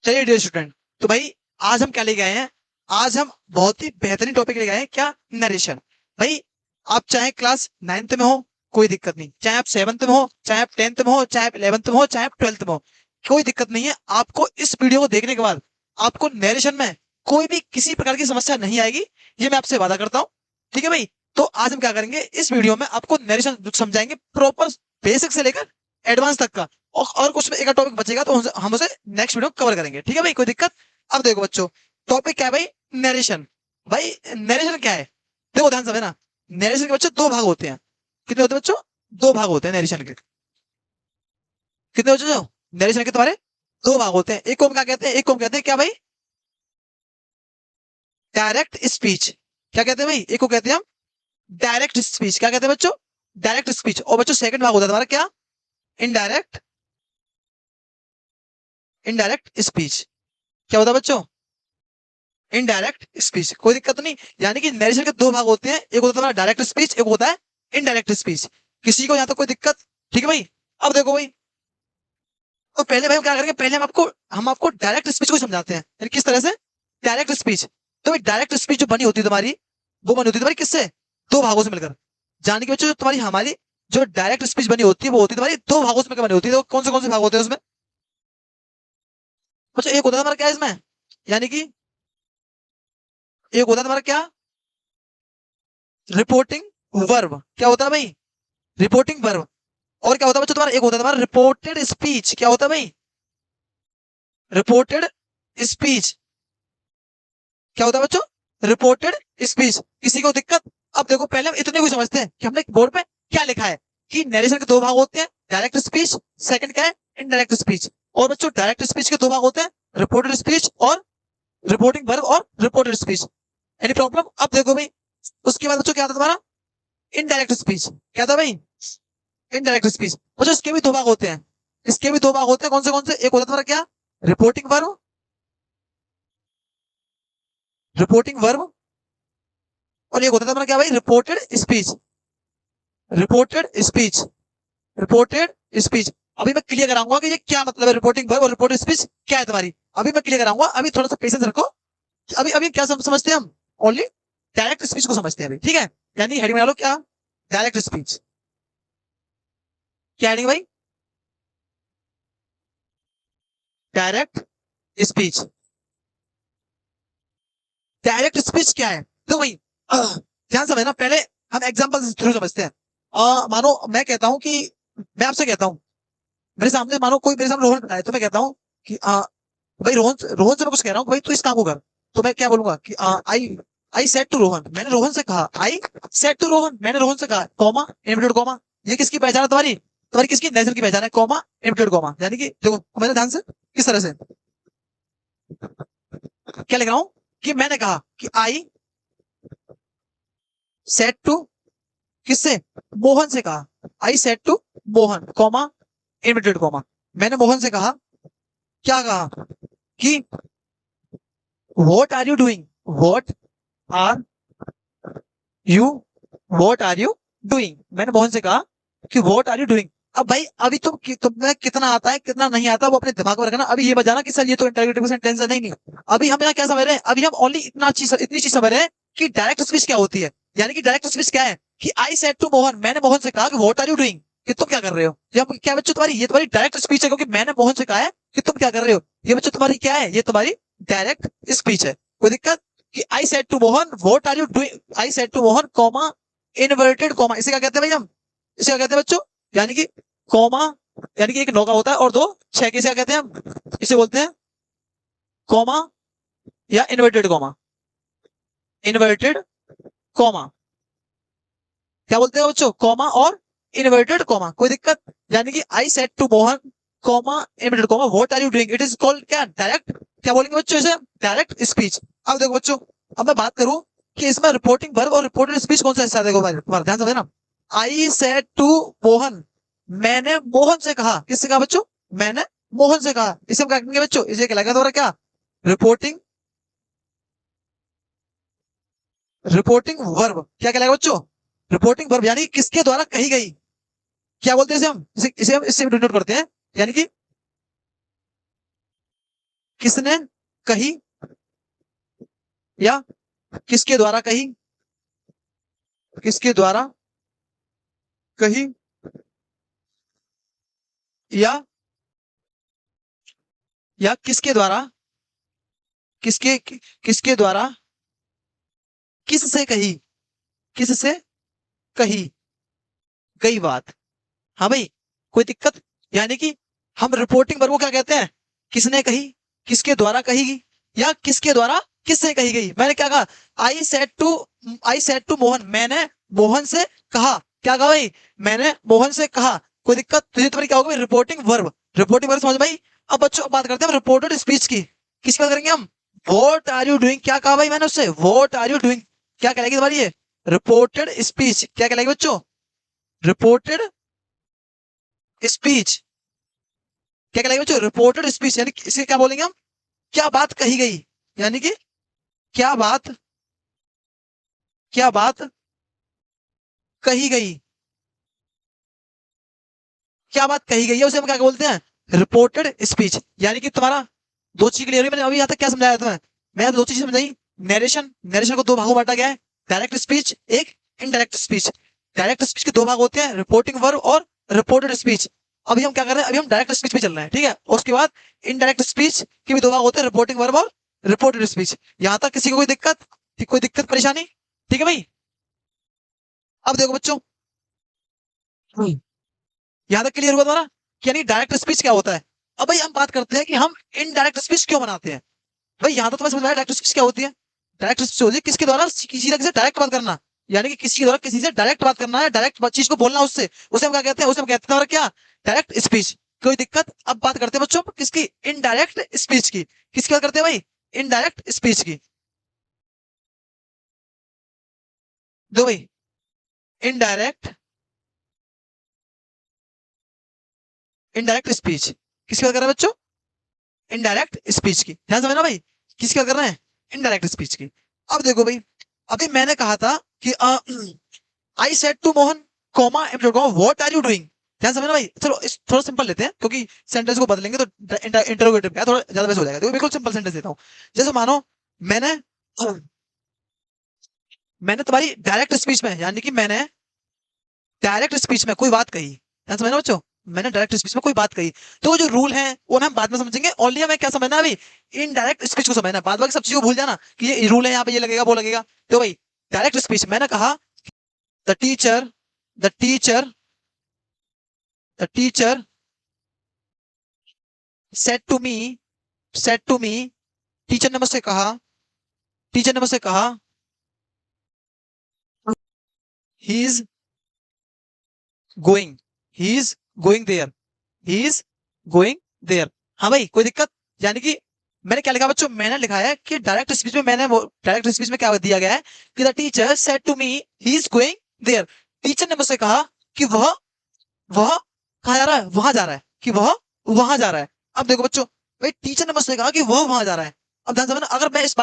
चलिए dear student, तो भाई आज हम क्या लेके आए हैं? आज हम बहुत ही बेहतरीन टॉपिक लेके आए हैं। क्या? नरेशन। भाई आप चाहे क्लास 9th में हो, कोई दिक्कत नहीं। चाहे आप 7th में हो, चाहे आप 10th में हो, चाहे आप 11th में हो, चाहे आप 12th में हो, कोई दिक्कत नहीं है। आपको इस वीडियो को देखने के बाद आपको नरेशन में कोई भी किसी प्रकार की समस्या नहीं आएगी, ये मैं आपसे वादा करता हूँ। ठीक है भाई? तो आज हम क्या करेंगे, इस वीडियो में आपको नरेशन समझाएंगे प्रॉपर, बेसिक से लेकर एडवांस तक का। और कुछ एक टॉपिक बचेगा तो हम उसे नेक्स्ट वीडियो कवर करेंगे। ठीक है भाई? कोई दिक्कत? अब देखो बच्चों, टॉपिक क्या है भाई? नरेशन। भाई नरेशन क्या है? देखो ध्यान से ना, नरेशन के बच्चों दो भाग होते हैं। कितने होते हैं बच्चों? दो भाग होते हैं नरेशन के। कितने बच्चों? नरेशन के तुम्हारे दो भाग होते हैं। एक को हम क्या कहते हैं? एक को हम कहते हैं क्या भाई? Direct speech. क्या कहते हैं भाई? एक को कहते हैं हम डायरेक्ट स्पीच। क्या कहते हैं बच्चों? Direct speech. और बच्चों सेकंड भाग होता है तुम्हारा क्या? इनडायरेक्ट। Indirect speech. क्या होता है बच्चों? Indirect speech. कोई दिक्कत नहीं। यानी कि नरेशन के दो भाग होते हैं, एक होता है डायरेक्ट स्पीच, एक होता है इनडायरेक्ट स्पीच। किसी को यहां तक कोई दिक्कत? ठीक है भाई? अब देखो भाई, तो पहले भाई हम क्या करेंगे, पहले हम आपको डायरेक्ट स्पीच को समझाते हैं। यानी किस तरह से डायरेक्ट स्पीच। तो भाई डायरेक्ट स्पीच जो बनी होती है तुम्हारी, वो बनी होती है तुम्हारी किससे? दो भागों से मिलकर। जाने के बच्चों, जो तुम्हारी हमारी जो डायरेक्ट स्पीच बनी होती है, वो होती है तुम्हारी दो भागों से मिलकर बनी होती है। तो कौन से भाग होते हैं उसमें बच्चों? एक होता है हमारा क्या इसमें, यानी कि एक होता है तुम्हारा क्या? Reporting verb. क्या होता है भाई? Reporting verb. और क्या होता है बच्चों तुम्हारा? एक होता है तुम्हारा रिपोर्टेड स्पीच। क्या होता है भाई? Reported speech. क्या होता है बच्चों? Reported speech. किसी को दिक्कत? अब देखो, पहले हम इतने को समझते हैं कि हमने बोर्ड पे क्या लिखा है, कि नरेशन के दो भाग होते हैं, डायरेक्ट स्पीच, सेकंड क्या है? Indirect speech. और बच्चों डायरेक्ट स्पीच के दो भाग होते हैं, रिपोर्टेड स्पीच और रिपोर्टिंग वर्ब और रिपोर्टेड स्पीच। Any problem? अब देखो भाई, उसके बाद बच्चों क्या आता है तुम्हारा? Indirect speech. क्या था भाई? Indirect speech. बच्चों इसके भी दो भाग होते हैं। इसके भी दो भाग होते हैं। कौन से? एक होता है तुम्हारा क्या? Reporting verb. Reporting verb. और एक होता है तुम्हारा क्या भाई? Reported speech. Reported speech. Reported speech. अभी मैं क्लियर कराऊंगा कि ये क्या मतलब है, रिपोर्टिंग वर्ब और रिपोर्टेड स्पीच क्या है तुम्हारी। अभी मैं क्लियर कराऊंगा, अभी थोड़ा सा पेशेंस रखो। अभी अभी क्या समझते हैं हम? ओनली डायरेक्ट स्पीच को समझते हैं अभी। ठीक है? यानी हेडिंग बना लो क्या? Direct speech. क्या हेडिंग भाई? Direct speech. डायरेक्ट स्पीच क्या है? तो भाई ध्यान से ना, पहले हम एग्जांपल थ्रू समझते हैं। मानो मैं कहता हूं कि, मैं आपसे कहता हूं, मेरे सामने मानो कोई मेरे सामने रोहन खड़ा है, तो मैं कहता हूं कि भाई रोहन, रोहन से मैं कुछ कह रहा हूँ भाई तू इस काम को कर। तो मैं क्या बोलूंगा कि आई आई सेड टू रोहन, मैंने रोहन से कहा। आई सेड टू रोहन, मैंने रोहन से कहा, कॉमा, इनवर्टेड कॉमा। ये किसकी पहचान है तुम्हारी? तुम्हारी किसकी? नेचर की पहचान है, कॉमा, इनवर्टेड कॉमा। यानी कि देखो मैंने ध्यान से किस तरह से क्या लिख रहा हूं, कि मैंने कहा कि आई सेड टू, किससे? मोहन से कहा। I said to Mohan, comma, inverted comma. मैंने मोहन से कहा, क्या कहा? कि what are you doing, what are you, what are you doing. मैंने मोहन से कहा कि व्हाट आर यू डूइंग। अब भाई अभी तुम्हें कितना आता है कितना नहीं आता वो अपने दिमाग में रखना। अभी ये बजाना कि सर ये तो इंटरोगेटिव सेंटेंस है, नहीं नहीं। अभी हम यहाँ क्या समझ रहे हैं? अभी हम ओनली इतनी चीज समझ रहे हैं कि डायरेक्ट स्पीच क्या होती है। यानी कि डायरेक्ट स्पीच क्या है, कि आई सेड टू मोहन, मैंने मोहन से कहा कि व्हाट आर यू डूइंग, कि तुम क्या कर रहे हो। ये क्या बच्चों तुम्हारी, ये तुम्हारी डायरेक्ट स्पीच है, क्योंकि मैंने मोहन से कहा है कि तुम क्या कर रहे हो। ये बच्चों तुम्हारी क्या है? ये तुम्हारी डायरेक्ट स्पीच है। कोई दिक्कत? कि I said to Mohan what are you doing, I said to Mohan, comma, inverted comma. इसे क्या कहते हैं भाई हम? इसे क्या कहते हैं बच्चों? यानी कि कॉमा, यानी कि एक नौ का होता है और दो छह के, इसे क्या कहते हैं हम? इसे बोलते हैं कॉमा या इन्वर्टेड कॉमा। इन्वर्टेड कॉमा क्या बोलते हैं बच्चों? कॉमा और इन्वर्टेड कॉमा। कोई दिक्कत? यानी कि I said to Mohan, comma, inverted comma, what are you doing. It is called क्या? डायरेक्ट। क्या बोलेंगे बच्चों इसे? Direct speech. अब देखो बच्चों, अब मैं बात करूं कि इसमें रिपोर्टिंग वर्ब और रिपोर्टेड स्पीच कौन सा हिस्सा है। देखो भाई तुम्हारा ध्यान से ना, आई सेड टू मोहन, मैंने मोहन से कहा। किससे कहा बच्चों? मैंने मोहन से कहा। इसे हम क्या कहेंगे बच्चों? इसे क्या लगा तुम्हारा क्या? Reporting, reporting verb. क्या कहलाएगा बच्चों? रिपोर्टिंग वर्ब, यानी किसके द्वारा कही गई। क्या बोलते हैं इसे हम? इसे हम इससे डिनोट करते हैं, यानी कि किसने कही या किसके द्वारा कही, किसके द्वारा कही या किसके द्वारा, किसके द्वारा किससे कही, किससे कही गई बात। हाँ भाई, कोई दिक्कत? यानी कि हम रिपोर्टिंग वर्ब को क्या कहते हैं, किसने कही, किसके द्वारा कही या किसके द्वारा किससे कही गई। मैंने क्या कहा, आई सेड टू मोहन, मैंने मोहन से कहा। क्या कहा भाई, मैंने मोहन से कहा। कोई दिक्कत? तो ये तुम्हारी क्या होगी, रिपोर्टिंग वर्ब। रिपोर्टिंग वर्ब समझ भाई। अब बच्चों अब बात करते हैं रिपोर्टेड स्पीच की। किसकी बात करेंगे हम, वॉट आर यू डूइंग। क्या कहा भाई मैंने उससे, वॉट आर यू डूइंग। क्या कहलाएगी तुम्हारी ये, रिपोर्टेड स्पीच। क्या कहलाएगी बच्चों, रिपोर्टेड स्पीच। क्या कहलाएगी बच्चों, रिपोर्टेड स्पीच। यानी इसे क्या बोलेंगे हम, क्या बात कही गई। यानी कि क्या बात, क्या बात कही गई, क्या बात कही गई है उसे हम क्या बोलते हैं, रिपोर्टेड स्पीच। यानी कि तुम्हारा दो चीज क्लियर हुई। मैंने अभी यहाँ तक क्या समझाया तुम्हें, मैं दो चीज समझाई। नरेशन, नरेशन को दो भागों में बांटा गया है, डायरेक्ट स्पीच एक इनडायरेक्ट स्पीच। डायरेक्ट स्पीच के दो भाग होते हैं, रिपोर्टिंग वर्ब और रिपोर्टेड स्पीच। अभी हम क्या कर रहे हैं, अभी हम डायरेक्ट स्पीच पे चल रहे हैं, ठीक है। उसके बाद इनडायरेक्ट स्पीच के भी दो भाग होते हैं, रिपोर्टिंग वर्ब और रिपोर्टेड स्पीच। यहां तक किसी को कोई दिक्कत, कोई दिक्कत परेशानी? ठीक है भाई। अब देखो बच्चों, यहां तक क्लियर हुआ तुम्हारा कि यानी डायरेक्ट स्पीच क्या होता है। अब भाई हम बात करते हैं कि हम इनडायरेक्ट स्पीच क्यों बनाते हैं। भाई यहां तो तुम्हें समझ में आया डायरेक्ट स्पीच क्या होती है। डायरेक्ट स्पीच होती है किसके द्वारा किसी से डायरेक्ट बात करना। यानी कि किसी के द्वारा किसी से डायरेक्ट बात करना है, डायरेक्ट चीज को बोलना उससे, उसे हम क्या कहते हैं, उसे हम कहते हैं क्या, डायरेक्ट स्पीच। कोई दिक्कत? अब बात करते हैं बच्चों किसकी, इनडायरेक्ट स्पीच की। किसकी बात करते हैं भाई, इनडायरेक्ट स्पीच की। दो भाई, इनडायरेक्ट, इनडायरेक्ट स्पीच किसकी बात कर रहे हैं बच्चों, इनडायरेक्ट स्पीच की। ध्यान समझना भाई, किसकी बात कर रहे हैं, इनडायरेक्ट स्पीच की। अब देखो भाई, अभी मैंने कहा था कि I said to Mohan comma what are you doing. ध्यान समझना भाई। चलो इस थोड़ा सिंपल लेते हैं क्योंकि सेंटेंस को बदलेंगे तो इंटरोगेटिव का थोड़ा ज्यादा बेस हो जाएगा। देखो बिल्कुल सिंपल सेंटेंस देता हूँ। जैसे मानो मैंने मैंने तुम्हारी डायरेक्ट स्पीच में, यानी कि मैंने डायरेक्ट स्पीच में कोई बात कही। ध्यान समझना बच्चों, मैंने डायरेक्ट स्पीच में कोई बात कही। तो जो रूल है वो ना हम बाद में समझेंगे, ओनली हमें क्या समझना है अभी, इनडायरेक्ट स्पीच को समझना है। बाद बाकी सब चीजों को भूल जाना कि ये रूल है, यहाँ पे ये लगेगा वो लगेगा। तो भाई डायरेक्ट स्पीच मैंने कहा, the teacher, the teacher, the teacher said to me, said to me, teacher ने मुझसे कहा, टीचर ने मुझसे कहा, he is going, he is going there, he is going there. हाँ भाई कोई दिक्कत? यानी कि मैंने क्या लिखा बच्चों, मैंने लिखा है कि डायरेक्ट स्पीच में मैंने डायरेक्ट स्पीच में क्या दिया गया है कि the teacher said to me he is going there. Teacher ने मुझसे कहा कि वह कहा जा रहा है, वहां जा रहा है, कि वह वहां जा रहा है। अब देखो बच्चों, भाई टीचर ने मुझसे कहा कि वह वहां जा रहा है। अब ध्यान समझना, अगर मैं इस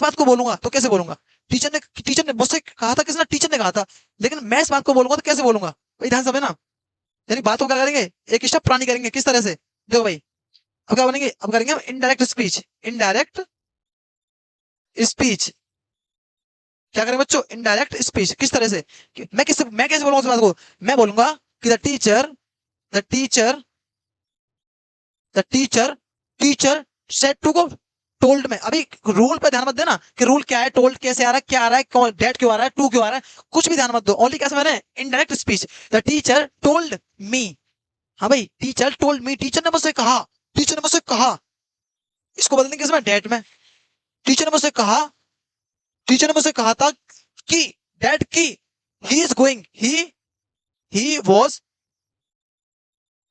बात को बोलूंगा तो कैसे बोलूंगा, टीचर ने मुझसे कहा था, किसने, टीचर ने कहा था। लेकिन मैं इस बात को बोलूंगा तो कैसे बोलूंगा भाई, ध्यान समझना। यानी बात को क्या करेंगे, एक स्टेप पुरानी करेंगे। किस तरह से, देखो भाई, अब क्या बनेंगे, अब करेंगे हम इनडायरेक्ट स्पीच, इनडायरेक्ट स्पीच। क्या करेंगे बच्चों, इनडायरेक्ट स्पीच। किस तरह से, मैं कैसे बोलूंगा उस बात को, मैं बोलूंगा कि the teacher, the teacher, teacher said to को, टोल्ड में। अभी रूल पे ध्यान मत देना कि रूल क्या है, टोल्ड कैसे आ रहा है, क्या आ रहा है, डेट क्यों आ रहा है, टू क्यों आ रहा है, कुछ भी ध्यान मत दो। ओनली कैसे मैंने, indirect speech, the teacher told मी। हाँ भाई, टीचर टोल्ड मी, टीचर ने मुझसे कहा, टीचर ने मुझसे कहा। इसको बदलने किस में, डेट में। टीचर ने मुझसे कहा, टीचर ने मुझसे कहा था कि डेट की, he is going, he was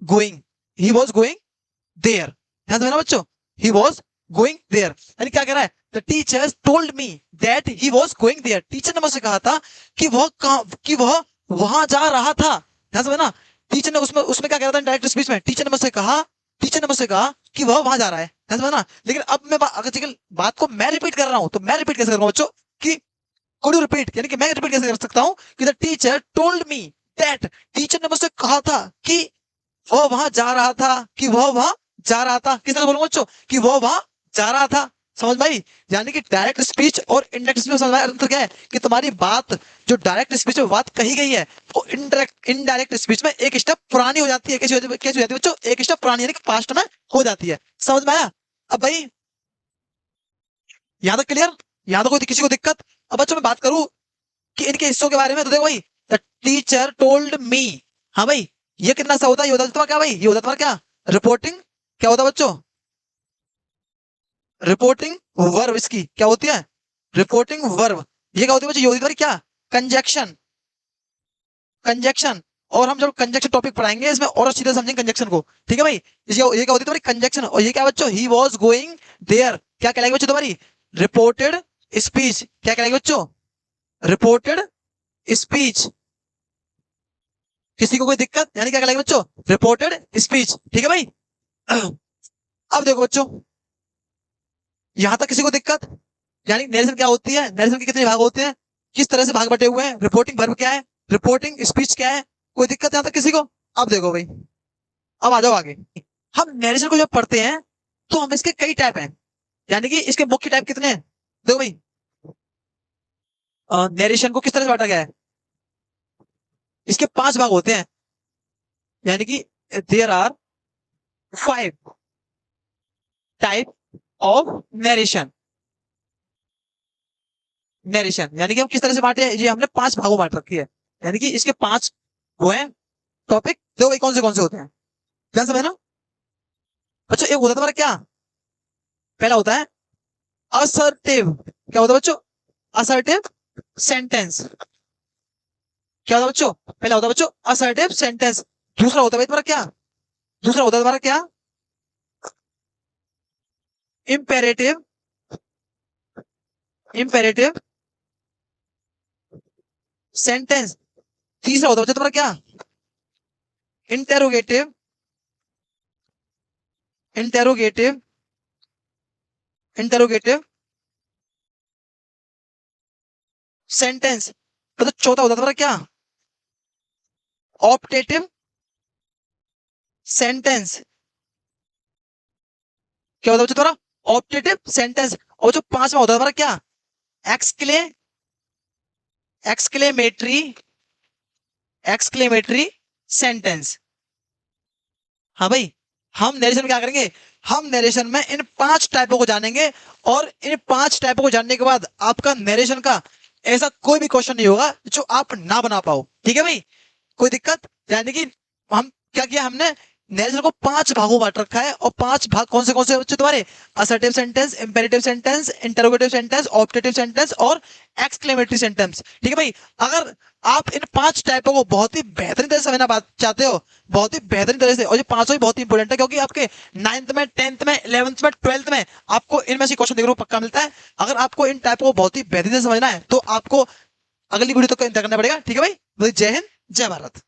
going, he was going there. ध्यान देना बच्चों, ही वॉज गोइंग देयर। यानी क्या कह रहा है, the teacher told me that he was going there. Teacher ने मुझसे कहा था कि वह वहां जा रहा था। ध्यान से ना, टीचर ने उसमें उसमें क्या कह रहा था डायरेक्ट स्पीच में, टीचर ने मुझसे कहा कि वह वहां जा रहा है। ध्यान से ना, लेकिन अब मैं अगर बात को मैं रिपीट कर रहा हूं तो मैं रिपीट कैसे कर रहा हूं बच्चों, कि कुड यू रिपीट, यानी कि मैं रिपीट कैसे कर सकता हूं कि the teacher told me that, teacher ने मुझसे कहा था कि वह वहां जा रहा था, कि वह वहां जा रहा था। किस तरह बोलूंगा बच्चों, कि वह वहां जा रहा था। समझ भाई? यानी कि डायरेक्ट स्पीच और इनडायरेक्ट स्पीच में समझ अंतर क्या है कि तुम्हारी बात जो डायरेक्ट स्पीच में बात कही गई है वो इनडायरेक्ट स्पीच में एक स्टेप पुरानी हो जाती है। कैसी हो जाती है बच्चों? एक स्टेप पुरानी यानी कि पास्ट में हो जाती है। समझ में आया? अब भाई यहाँ तक क्लियर? यहाँ तक कोई किसी को दिक्कत? अब बच्चों मैं बात करूं कि इनके हिस्सों के बारे में, तो देखो भाई, द टीचर टोल्ड मी। हाँ भाई, ये कितना सा होता है? ये होता है तुम्हारा क्या भाई? ये होता है तुम्हारा क्या? रिपोर्टिंग। क्या होता है बच्चों? Reporting verb. इसकी क्या होती है? Reporting verb. ये क्या होती है बच्चों? ये होती है तुम्हारी क्या? कंजक्शन। कंजक्शन। और हम जब कंजक्शन टॉपिक पढ़ाएंगे इसमें और अच्छी तरह समझेंगे कंजक्शन को। ठीक है भाई? ये क्या होती है तुम्हारी? कंजक्शन। और ये क्या बच्चों? He was going there. क्या कहलाएगी बच्चों तुम्हारी? Reported speech. क्या कहलाएगी बच्चों? Reported speech. किसी को कोई दिक्कत? यानी क्या कहलाएगी बच्चों? Reported speech. ठीक है भाई? अब देखो बच्चों, यहां तक किसी को दिक्कत? यानी नरेशन क्या होती है? नरेशन के कितने भाग होते हैं? किस तरह से भाग बटे हुए हैं? रिपोर्टिंग वर्ब क्या है? रिपोर्टिंग स्पीच क्या है? कोई दिक्कत यहां तक किसी को? अब देखो भाई, अब आ जाओ आगे। हम नरेशन को जब पढ़ते हैं तो हम इसके कई टाइप हैं। यानी कि इसके मुख्य टाइप कितने हैं? देखो भाई, नरेशन को किस तरह से बांटा गया है? इसके 5 भाग होते हैं। यानी कि there are 5 type of narration. Narration यानी कि हम किस तरह से बांटे हैं? ये हमने 5 भागों में बांट रखी है। यानी कि इसके 5 वो हैं टॉपिक। देखो भाई कौन से होते हैं, ध्यान से समझना। बच्चों एक होता है तुम्हारा क्या? पहला होता है असर्टिव। क्या होता है बच्चों? Assertive sentence. क्या होता है बच्चों? पहला होता है बच्चों असर्टिव सेंटेंस। दूसरा होता है भाई तुम्हारा क्या? दूसरा होता है तुम्हारा क्या? इंपेरेटिव। Imperative sentence. तीसरा होता है बच्चों तुम्हारा क्या? इंटेरोगेटिव। इंटेरोगेटिव। Interrogative sentence. मतलब चौथा होता है तुम्हारा क्या? Optative sentence. क्या होता है बच्चों तुम्हारा? Optative sentence. और जो 5वां होता है तुम्हारा क्या? एक्सक्ले एक्सक्लेमेटरी एक्सक्लेमेटरी सेंटेंस। हाँ भाई, हम नरेशन में क्या करेंगे? हम नरेशन में इन 5 टाइपों को जानेंगे। और इन 5 टाइपों को जानने के बाद आपका नरेशन का ऐसा कोई भी क्वेश्चन नहीं होगा जो आप ना बना पाओ। ठीक है भाई? कोई दिक्कत? यानी कि हम क्या किया हमने? नरेशन को 5 भागों में बांट रखा है। और 5 भाग कौन से बच्चे तुम्हारे? Assertive sentence, imperative sentence, interrogative sentence, optative sentence और एक्सक्लेमेटरी सेंटेंस। ठीक है भाई? अगर आप इन 5 टाइपों को बहुत ही बेहतरीन तरह से समझना बात चाहते हो, बहुत ही बेहतरीन तरह से, और ये पांचों ही बहुत ही इंपॉर्टेंट है क्योंकि आपके 9th में, 10th में, 11th में, 12th में आपको इनमें से क्वेश्चन देखने को पक्का मिलता है। अगर आपको इन टाइपों को बहुत ही बेहतरीन से समझना है तो आपको अगली वीडियो तक इंतजार करना पड़ेगा। ठीक है भाई? जय हिंद, जय भारत।